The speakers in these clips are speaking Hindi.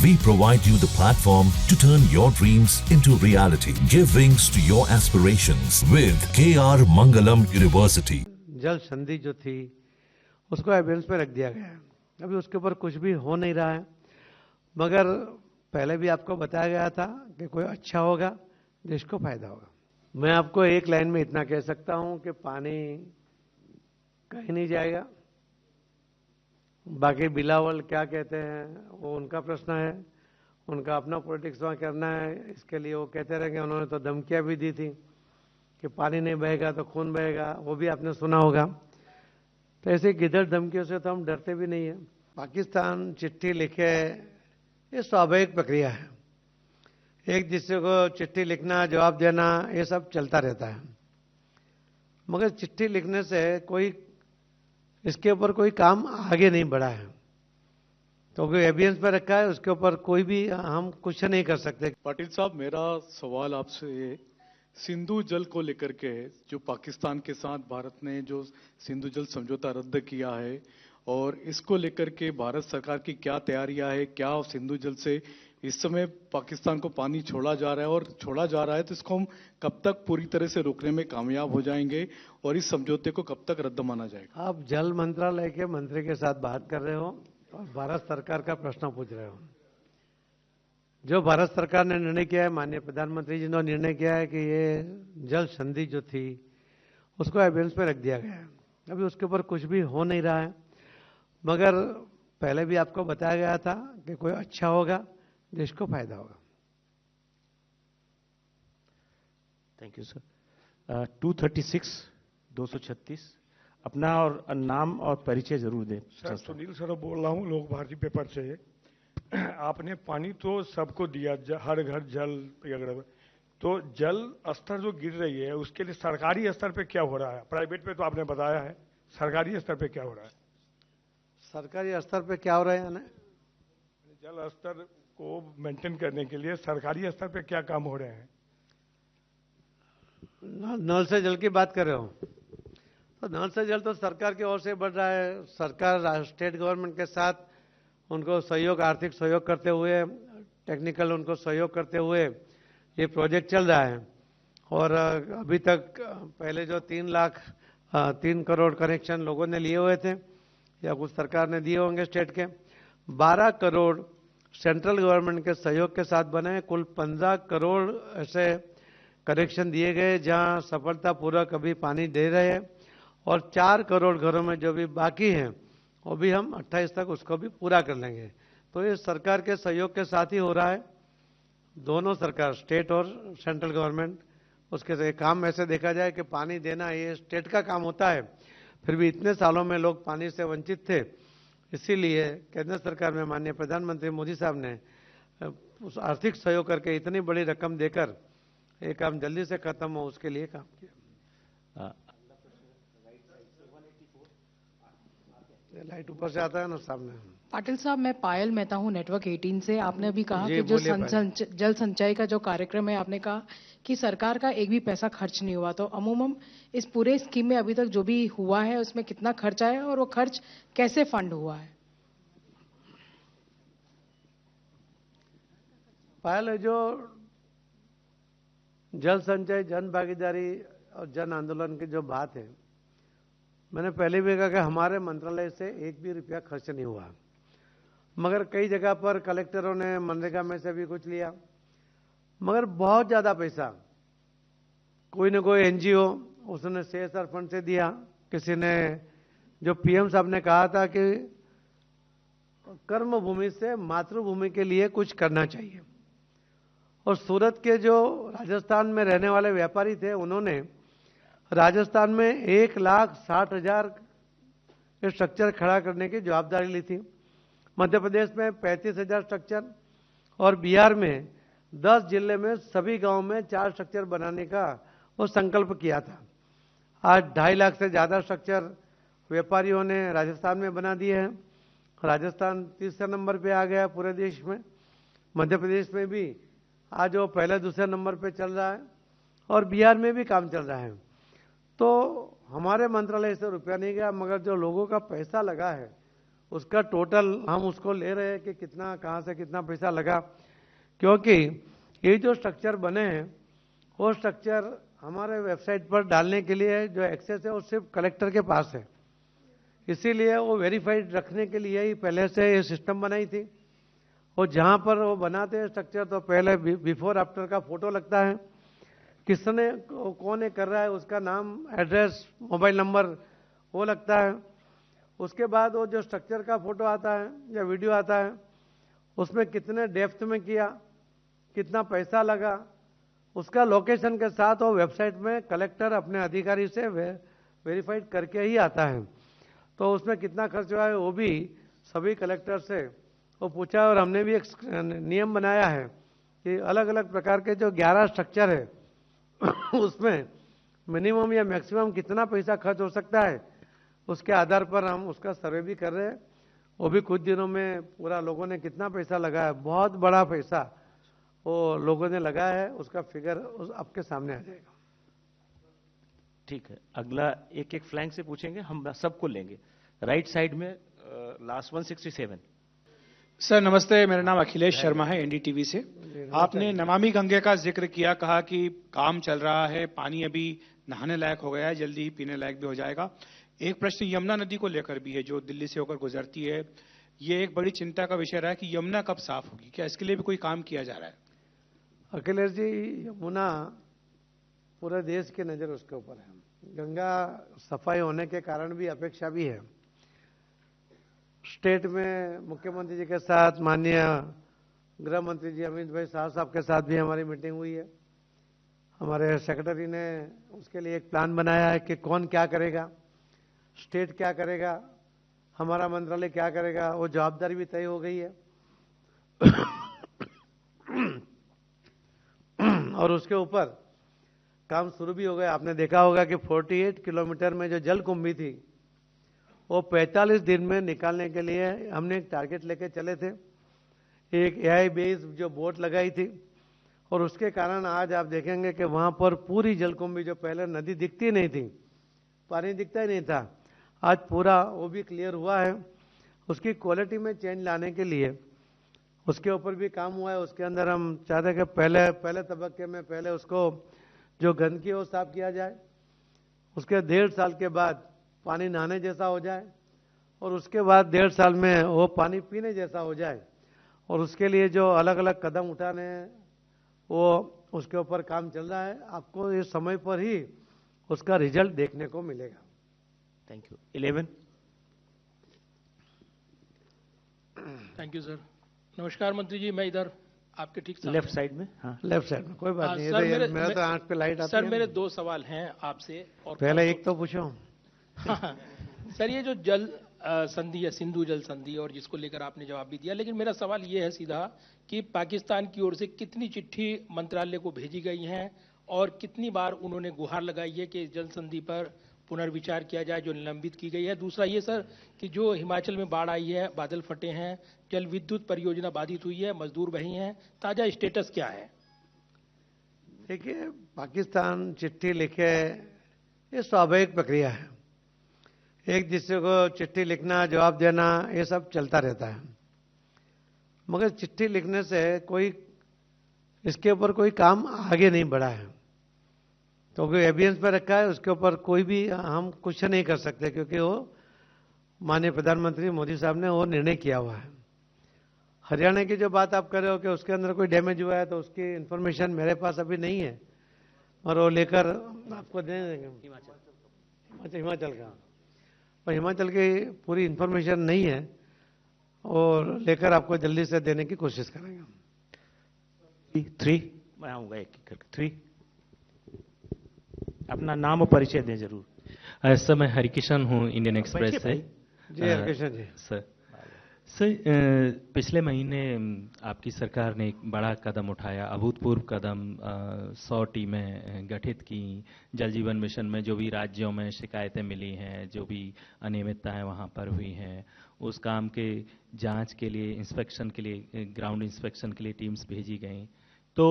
We provide you the platform to turn your dreams into reality. Give wings to your aspirations with KR Mangalam University. जल संधि जो थी उसको एविडेंस पे रख दिया गया है। अभी उसके ऊपर कुछ भी हो नहीं रहा है, मगर पहले भी आपको बताया गया था कि कोई अच्छा होगा, देश को फायदा होगा। मैं आपको एक लाइन में इतना कह सकता हूं कि पानी कहीं नहीं जाएगा। बाकी बिलावल क्या कहते हैं वो उनका प्रश्न है, उनका अपना पॉलिटिक्स वहाँ करना है। इसके लिए वो कहते रहे कि उन्होंने तो धमकियां भी दी थी कि पानी नहीं बहेगा तो खून बहेगा, वो भी आपने सुना होगा। तो ऐसे गिदड़ धमकियों से तो हम डरते भी नहीं है। पाकिस्तान चिट्ठी लिखे, ये स्वाभाविक प्रक्रिया है। एक दूसरे को चिट्ठी लिखना, जवाब देना, ये सब चलता रहता है, मगर चिट्ठी लिखने से कोई इसके ऊपर कोई काम आगे नहीं बढ़ा है। तो कोई एविडेंस पे रखा है, उसके ऊपर कोई भी हम कुछ नहीं कर सकते। पाटिल साहब, मेरा सवाल आपसे सिंधु जल को लेकर के है। जो पाकिस्तान के साथ भारत ने जो सिंधु जल समझौता रद्द किया है, और इसको लेकर के भारत सरकार की क्या तैयारियां है? क्या सिंधु जल से इस समय पाकिस्तान को पानी छोड़ा जा रहा है, और छोड़ा जा रहा है तो इसको हम कब तक पूरी तरह से रोकने में कामयाब हो जाएंगे, और इस समझौते को कब तक रद्द माना जाएगा? आप जल मंत्रालय के मंत्री के साथ बात कर रहे हो और भारत सरकार का प्रश्न पूछ रहे हो। जो भारत सरकार ने निर्णय किया है, माननीय प्रधानमंत्री जी ने निर्णय किया है कि ये जल संधि जो थी उसको एविडेंस पे रख दिया गया है। अभी उसके ऊपर कुछ भी हो नहीं रहा है, मगर पहले भी आपको बताया गया था कि कोई अच्छा होगा, देश को फायदा होगा। Thank you sir. 236 अपना और नाम और परिचय जरूर दें। सर, सुनील सर बोल रहा हूँ, लोक भारती पेपर से। आपने पानी तो सबको दिया, हर घर जल वगैरह, तो जल स्तर जो गिर रही है उसके लिए सरकारी स्तर पे क्या हो रहा है? प्राइवेट पे तो आपने बताया है, सरकारी स्तर पे क्या हो रहा है? सरकारी स्तर पे क्या हो रहा है? जल स्तर को मेंटेन करने के लिए सरकारी स्तर पे क्या काम हो रहे हैं? नल से जल की बात कर रहे हो तो नल से जल तो सरकार की ओर से बढ़ रहा है। सरकार स्टेट गवर्नमेंट के साथ उनको सहयोग, आर्थिक सहयोग करते हुए, टेक्निकल उनको सहयोग करते हुए ये प्रोजेक्ट चल रहा है। और अभी तक पहले जो 3 करोड़ कनेक्शन लोगों ने लिए हुए थे या कुछ सरकार ने दिए होंगे स्टेट के, 12 करोड़ सेंट्रल गवर्नमेंट के सहयोग के साथ बने। कुल 15 करोड़ ऐसे कनेक्शन दिए गए जहां सफलतापूर्वक अभी पानी दे रहे हैं, और 4 करोड़ घरों में जो भी बाकी हैं वो भी हम 28 तक उसको भी पूरा कर लेंगे। तो ये सरकार के सहयोग के साथ ही हो रहा है। दोनों सरकार, स्टेट और सेंट्रल गवर्नमेंट, उसके काम ऐसे देखा जाए कि पानी देना ये स्टेट का काम होता है। फिर भी इतने सालों में लोग पानी से वंचित थे, इसीलिए केंद्र सरकार में माननीय प्रधानमंत्री मोदी साहब ने उस आर्थिक सहयोग करके इतनी बड़ी रकम देकर ये काम जल्दी से खत्म हो, उसके लिए काम किया। लाइट ऊपर से आता है ना सामने। पाटिल साहब, मैं पायल मेहता हूँ, नेटवर्क 18 से। आपने अभी कहा कि जो जल संचय का जो कार्यक्रम है, आपने कहा कि सरकार का एक भी पैसा खर्च नहीं हुआ। तो अमूमन इस पूरे स्कीम में अभी तक जो भी हुआ है उसमें कितना खर्च आया और वो खर्च कैसे फंड हुआ है? पायल, जो जल संचय, जन भागीदारी और जन आंदोलन की जो बात है, मैंने पहले भी कहा कि हमारे मंत्रालय से एक भी रुपया खर्च नहीं हुआ, मगर कई जगह पर कलेक्टरों ने मनरेगा में से भी कुछ लिया, मगर बहुत ज्यादा पैसा कोई न कोई एनजीओ उसने CSR फंड से दिया। किसी ने, जो पीएम साहब ने कहा था कि कर्म भूमि से मातृभूमि के लिए कुछ करना चाहिए, और सूरत के जो राजस्थान में रहने वाले व्यापारी थे, उन्होंने राजस्थान में 1,60,000 स्ट्रक्चर खड़ा करने की जवाबदारी ली थी। मध्य प्रदेश में 35,000 स्ट्रक्चर, और बिहार में 10 जिले में सभी गांव में 4 स्ट्रक्चर बनाने का वो संकल्प किया था। आज 2.5 लाख से ज्यादा स्ट्रक्चर व्यापारियों ने राजस्थान में बना दिए हैं। राजस्थान तीसरे नंबर पे आ गया पूरे देश में। मध्य प्रदेश में भी आज वो पहले दूसरे नंबर पे चल रहा है, और बिहार में भी काम चल रहा है। तो हमारे मंत्रालय से रुपया नहीं गया, मगर जो लोगों का पैसा लगा है उसका टोटल हम उसको ले रहे हैं कि कितना कहाँ से कितना पैसा लगा, क्योंकि ये जो स्ट्रक्चर बने हैं वो स्ट्रक्चर हमारे वेबसाइट पर डालने के लिए जो एक्सेस है वो सिर्फ कलेक्टर के पास है, इसीलिए वो वेरीफाइड रखने के लिए ही पहले से ये सिस्टम बनाई थी। और जहाँ पर वो बनाते हैं स्ट्रक्चर तो पहले बिफोर आफ्टर का फोटो लगता है, किसने कौन कर रहा है उसका नाम, एड्रेस, मोबाइल नंबर वो लगता है। उसके बाद वो जो स्ट्रक्चर का फोटो आता है या वीडियो आता है उसमें कितने डेप्थ में किया, कितना पैसा लगा, उसका लोकेशन के साथ वो वेबसाइट में कलेक्टर अपने अधिकारी से वेरीफाइड करके ही आता है। तो उसमें कितना खर्च हुआ है वो भी सभी कलेक्टर से वो पूछा। और हमने भी एक नियम बनाया है कि अलग अलग प्रकार के जो 11 स्ट्रक्चर है उसमें मिनिमम या मैक्सिमम कितना पैसा खर्च हो सकता है, उसके आधार पर हम उसका सर्वे भी कर रहे हैं। वो भी कुछ दिनों में पूरा लोगों ने कितना पैसा लगाया, बहुत बड़ा पैसा वो लोगों ने लगाया है, उसका फिगर आपके सामने आ जाएगा। ठीक है, अगला एक एक फ्लैंक से पूछेंगे, हम सबको लेंगे। राइट साइड में लास्ट 167। सर नमस्ते, मेरा नाम अखिलेश शर्मा है, एनडीटीवी से। आपने नमामि गंगे का जिक्र किया, कहा कि काम चल रहा है, पानी अभी नहाने लायक हो गया है, जल्दी ही पीने लायक भी हो जाएगा। एक प्रश्न यमुना नदी को लेकर भी है जो दिल्ली से होकर गुजरती है। ये एक बड़ी चिंता का विषय रहा है कि यमुना कब साफ होगी, क्या इसके लिए भी कोई काम किया जा रहा है? अखिलेश जी, यमुना पूरे देश की नज़र उसके ऊपर है। गंगा सफाई होने के कारण भी अपेक्षा भी है। स्टेट में मुख्यमंत्री जी के साथ माननीय गृह मंत्री जी अमित भाई शाह साहब के साथ भी हमारी मीटिंग हुई है। हमारे सेक्रेटरी ने उसके लिए एक प्लान बनाया है कि कौन क्या करेगा, स्टेट क्या करेगा, हमारा मंत्रालय क्या करेगा, वो जवाबदारी भी तय हो गई है। और उसके ऊपर काम शुरू भी हो गया। आपने देखा होगा कि 48 किलोमीटर में जो जल कुंभी थी वो 45 दिन में निकालने के लिए हमने एक टारगेट लेके चले थे। एक एआई बेस्ड जो बोट लगाई थी और उसके कारण आज आप देखेंगे कि वहां पर पूरी जलकुंभी, जो पहले नदी दिखती नहीं थी, पानी दिखता ही नहीं था, आज पूरा वो भी क्लियर हुआ है। उसकी क्वालिटी में चेंज लाने के लिए उसके ऊपर भी काम हुआ है। उसके अंदर हम चाहते हैं कि पहले तबक्के में पहले उसको जो गंदगी है वो साफ किया जाए, उसके 1.5 साल के बाद पानी नहाने जैसा हो जाए और उसके बाद 1.5 साल में वो पानी पीने जैसा हो जाए। और उसके लिए जो अलग अलग कदम उठाने हैं वो उसके ऊपर काम चल रहा है। आपको इस समय पर ही उसका रिजल्ट देखने को मिलेगा। Thank you. 11। Thank you sir. नमस्कार मंत्री जी, मैं इधर आपके ठीक लेफ्ट साइड में। हाँ, लेफ्ट साइड में कोई बात नहीं। सर, मेरा तो आंख पे लाइट आती सर है। मेरे 2 सवाल हैं आपसे। और पहले एक तो पूछो। सर, ये जो जल संधि या सिंधु जल संधि और जिसको लेकर आपने जवाब भी दिया, लेकिन मेरा सवाल ये है सीधा कि पाकिस्तान की ओर से कितनी चिट्ठी मंत्रालय को भेजी गई हैं और कितनी बार उन्होंने गुहार लगाई है कि जल संधि पर पुनर्विचार किया जाए जो निलंबित की गई है। दूसरा ये सर कि जो हिमाचल में बाढ़ आई है, बादल फटे हैं, जल विद्युत परियोजना बाधित हुई है, मजदूर वही हैं, ताजा स्टेटस क्या है? देखिए, पाकिस्तान चिट्ठी लिखे ये स्वाभाविक प्रक्रिया है। एक दूसरे को चिट्ठी लिखना, जवाब देना, ये सब चलता रहता है। मगर चिट्ठी लिखने से कोई इसके ऊपर कोई काम आगे नहीं बढ़ा है। तो कोई एविडेंस पे रखा है, उसके ऊपर कोई भी हम कुछ नहीं कर सकते, क्योंकि वो माननीय प्रधानमंत्री मोदी साहब ने वो निर्णय किया हुआ है। हरियाणा की जो बात आप कर रहे हो कि उसके अंदर कोई डैमेज हुआ है, तो उसकी इंफॉर्मेशन मेरे पास अभी नहीं है और वो लेकर आपको दे देंगे। हिमाचल का, और हिमाचल की पूरी इंफॉर्मेशन नहीं है और लेकर आपको जल्दी से देने की कोशिश करेंगे। 3 मैं आऊंगा एक एक करके। 3 अपना नाम और परिचय दें जरूर। सर, मैं हरिकिशन हूँ इंडियन एक्सप्रेस से। जी हरिकिशन जी। सर, पिछले महीने आपकी सरकार ने एक बड़ा कदम उठाया, अभूतपूर्व कदम। 100 टीमें गठित की जल जीवन मिशन में। जो भी राज्यों में शिकायतें मिली हैं, जो भी अनियमितताएं वहाँ पर हुई हैं, उस काम के जांच के लिए, इंस्पेक्शन के लिए, ग्राउंड इंस्पेक्शन के लिए टीम्स भेजी गई। तो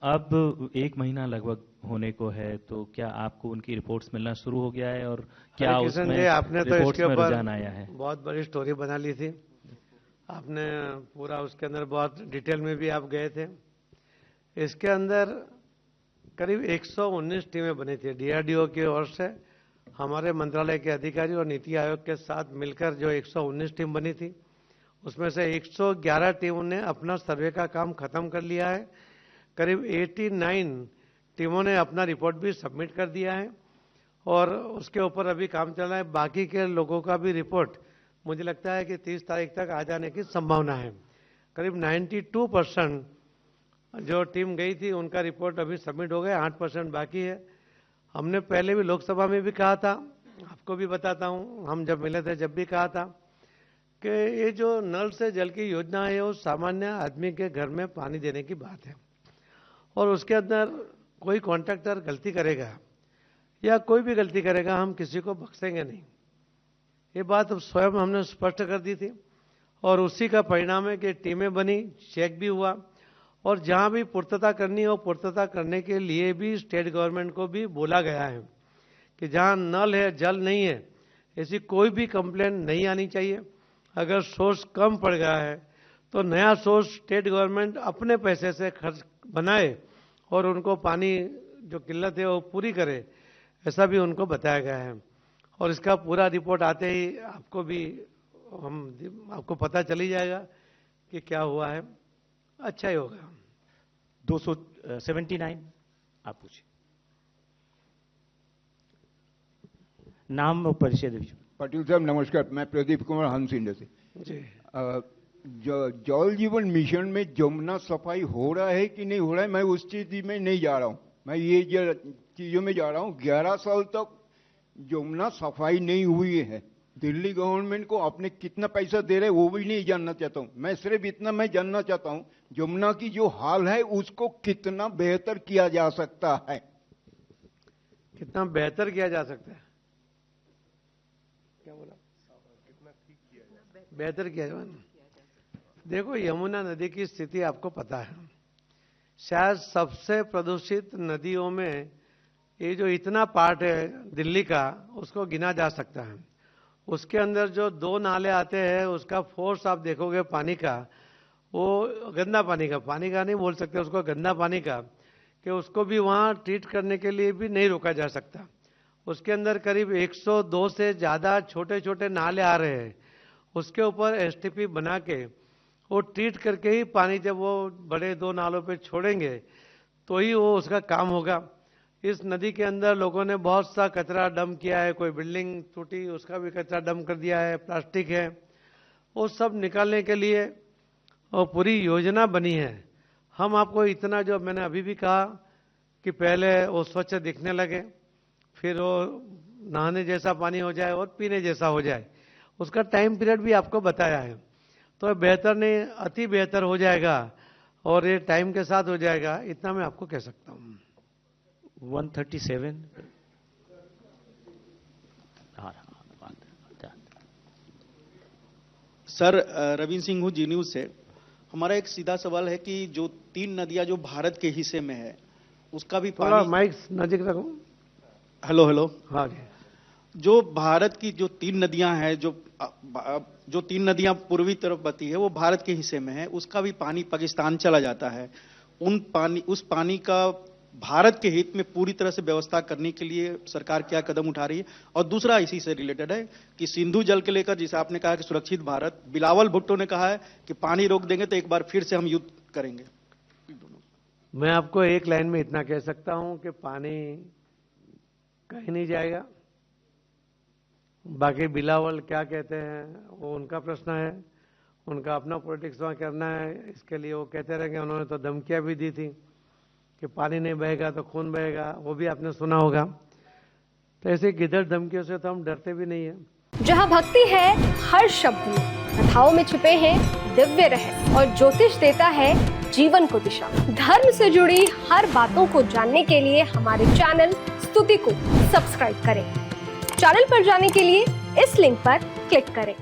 अब 1 महीना लगभग होने को है, तो क्या आपको उनकी रिपोर्ट्स मिलना शुरू हो गया है और क्या हरे किशन उसमें जी, आपने तो रिपोर्ट्स इसके में ऊपर रुझान आया है? बहुत बड़ी स्टोरी बना ली थी आपने, पूरा उसके अंदर बहुत डिटेल में भी आप गए थे। इसके अंदर करीब 119 टीमें बनी थी डीआरडीओ की ओर से, हमारे मंत्रालय के अधिकारी और नीति आयोग के साथ मिलकर जो 119 टीम बनी थी, उसमें से 111 टीमों ने अपना सर्वे का काम खत्म कर लिया है। करीब 89 टीमों ने अपना रिपोर्ट भी सबमिट कर दिया है और उसके ऊपर अभी काम चल रहा है। बाकी के लोगों का भी रिपोर्ट मुझे लगता है कि 30 तारीख तक आ जाने की संभावना है। करीब 92% जो टीम गई थी उनका रिपोर्ट अभी सबमिट हो गया, 8% बाकी है। हमने पहले भी लोकसभा में भी कहा था, आपको भी बताता हूं, हम जब मिले थे जब भी कहा था कि ये जो नल से जल की योजना है वो सामान्य आदमी के घर में पानी देने की बात है और उसके अंदर कोई कॉन्ट्रैक्टर गलती करेगा या कोई भी गलती करेगा, हम किसी को बख्शेंगे नहीं। ये बात स्वयं हमने स्पष्ट कर दी थी और उसी का परिणाम है कि टीमें बनी, चेक भी हुआ और जहां भी पूर्तता करनी हो पूर्तता करने के लिए भी स्टेट गवर्नमेंट को भी बोला गया है कि जहां नल है, जल नहीं है, ऐसी कोई भी कंप्लेन नहीं आनी चाहिए। अगर सोर्स कम पड़ गया है तो नया सोर्स स्टेट गवर्नमेंट अपने पैसे से खर्च बनाए और उनको पानी जो किल्लत है वो पूरी करे, ऐसा भी उनको बताया गया है। और इसका पूरा रिपोर्ट आते ही आपको पता चली जाएगा कि क्या हुआ है, अच्छा ही होगा। 279 आप पूछिए। नाम और परिचय दीजिए। पाटिल साहब नमस्कार, मैं प्रदीप कुमार हंसिंडे से जी। जल जीवन मिशन में जमुना सफाई हो रहा है कि नहीं हो रहा है, मैं उस चीज में नहीं जा रहा हूं, मैं ये चीजों में जा रहा हूं। 11 साल तक जमुना सफाई नहीं हुई है। दिल्ली गवर्नमेंट को आपने कितना पैसा दे रहे वो भी नहीं जानना चाहता हूं, मैं सिर्फ इतना मैं जानना चाहता हूं जमुना की जो हाल है उसको कितना बेहतर किया जा सकता है। कितना बेहतर किया जा सकता है, क्या बोला? कितना ठीक किया जा सकता है, बेहतर किया जा। देखो, यमुना नदी की स्थिति आपको पता है, शायद सबसे प्रदूषित नदियों में ये जो इतना पार्ट है दिल्ली का, उसको गिना जा सकता है। उसके अंदर जो 2 नाले आते हैं उसका फोर्स आप देखोगे पानी का, वो गंदा पानी का नहीं बोल सकते उसको, गंदा पानी का, कि उसको भी वहाँ ट्रीट करने के लिए भी नहीं रोका जा सकता। उसके अंदर करीब 102 से ज़्यादा छोटे छोटे नाले आ रहे हैं, उसके ऊपर एसटीपी बना के वो ट्रीट करके ही पानी जब वो बड़े 2 नालों पे छोड़ेंगे तो ही वो उसका काम होगा। इस नदी के अंदर लोगों ने बहुत सा कचरा डंप किया है, कोई बिल्डिंग टूटी उसका भी कचरा डंप कर दिया है, प्लास्टिक है, वो सब निकालने के लिए और पूरी योजना बनी है। हम आपको इतना, जो मैंने अभी भी कहा कि पहले वो स्वच्छ दिखने लगे, फिर वो नहाने जैसा पानी हो जाए और पीने जैसा हो जाए, उसका टाइम पीरियड भी आपको बताया है। तो बेहतर नहीं, अति बेहतर हो जाएगा और ये टाइम के साथ हो जाएगा, इतना मैं आपको कह सकता हूँ। 137। सर, रवीन सिंह हूँ, जी न्यूज से। हमारा एक सीधा सवाल है कि जो 3 नदियां जो भारत के हिस्से में है उसका भी थोड़ा माइक नजदीक रखो। हेलो। हाँ जी। जो भारत की जो 3 नदियां हैं, जो 3 नदियां पूर्वी तरफ बहती है वो भारत के हिस्से में है, उसका भी पानी पाकिस्तान चला जाता है। उस पानी का भारत के हित में पूरी तरह से व्यवस्था करने के लिए सरकार क्या कदम उठा रही है? और दूसरा इसी से रिलेटेड है कि सिंधु जल के लेकर, जिसे आपने कहा कि सुरक्षित भारत, बिलावल भुट्टो ने कहा है कि पानी रोक देंगे तो एक बार फिर से हम युद्ध करेंगे। मैं आपको एक लाइन में इतना कह सकता हूं कि पानी कहीं नहीं जाएगा। बाकी बिलावल क्या कहते हैं वो उनका प्रश्न है, उनका अपना पॉलिटिक्स वहाँ करना है, इसके लिए वो कहते रहेंगे। उन्होंने तो धमकियां भी दी थी कि पानी नहीं बहेगा तो खून बहेगा, वो भी आपने सुना होगा। तो ऐसे गिदड़ धमकियों से तो हम डरते भी नहीं है। जहाँ भक्ति है हर शब्द में, कथाओं में छुपे हैं दिव्य रहस्य और ज्योतिष देता है जीवन को दिशा। धर्म से जुड़ी हर बातों को जानने के लिए हमारे चैनल स्तुति को सब्सक्राइब करें। चैनल पर जाने के लिए इस लिंक पर क्लिक करें।